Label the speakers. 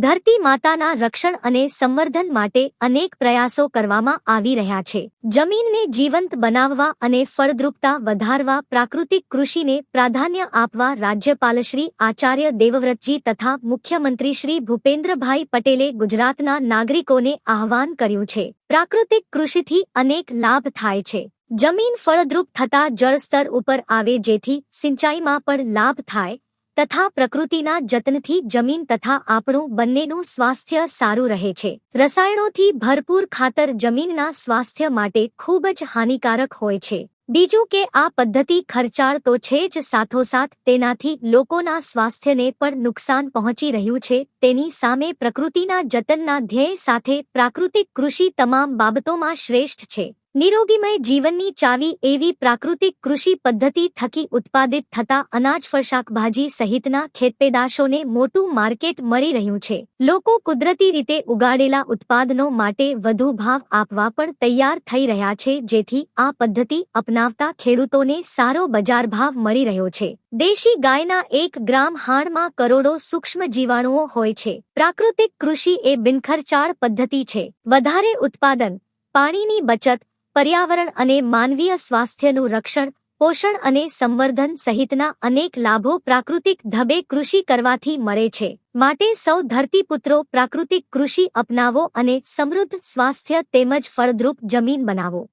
Speaker 1: ધરતી માતાના રક્ષણ અને સંવર્ધન માટે અનેક પ્રયાસો કરવામાં આવી રહ્યા છે. જમીનને જીવંત બનાવવા અને ફળદ્રુપતા વધારવા પ્રાકૃતિક કૃષિને પ્રાધાન્ય આપવા રાજ્યપાલશ્રી આચાર્ય દેવવ્રતજી તથા મુખ્યમંત્રી શ્રી ભૂપેન્દ્રભાઈ પટેલે ગુજરાતના નાગરિકોને આહવાન કર્યું છે. પ્રાકૃતિક કૃષિથી અનેક લાભ થાય છે. જમીન ફળદ્રુપ થતા જળસ્તર ઉપર આવે જેથી સિંચાઈમાં પણ લાભ થાય તથા પ્રકૃતિના જતનથી જમીન તથા આપણું બંનેનું સ્વાસ્થ્ય સારું રહે છે. રસાયણોથી ભરપૂર ખાતર જમીનના સ્વાસ્થ્ય માટે ખૂબ જ હાનિકારક હોય છે. બીજું કે આ પદ્ધતિ ખર્ચાળ તો છે જ, સાથોસાથ તેનાથી લોકોના સ્વાસ્થ્યને પણ નુકસાન પહોંચી રહ્યું છે. તેની સામે પ્રકૃતિના જતનના ધ્યેય સાથે પ્રાકૃતિક કૃષિ તમામ બાબતોમાં શ્રેષ્ઠ છે. નિરોગીમય જીવનની ચાવી એવી પ્રાકૃતિક કૃષિ પદ્ધતિ થકી ઉત્પાદિત થતા અનાજ, ફળ, શાકભાજી સહિતના ખેતપેદાશોને મોટું માર્કેટ મળી રહ્યું છે. લોકો કુદરતી રીતે ઉગાડેલા ઉત્પાદનો માટે વધુ ભાવ આપવા પણ તૈયાર થઈ રહ્યા છે, જેથી આ પદ્ધતિ અપનાવતા ખેડૂતોને સારો બજાર ભાવ મળી રહ્યો છે. દેશી ગાયના 1 ગ્રામ હાણમાં કરોડો સૂક્ષ્મ જીવાણુઓ હોય છે. પ્રાકૃતિક કૃષિ એ બિનખર્ચાળ પદ્ધતિ છે. વધારે ઉત્પાદન, પાણીની બચત, પર્યાવરણ અને માનવીય સ્વાસ્થ્યનું રક્ષણ, પોષણ અને સંવર્ધન સહિતના અનેક લાભો પ્રાકૃતિક ઢબે કૃષિ કરવાથી મળે છે. માટે સૌ ધરતીપુત્રો પ્રાકૃતિક કૃષિ અપનાવો અને સમૃદ્ધ સ્વાસ્થ્ય તેમજ ફળદ્રુપ જમીન બનાવો.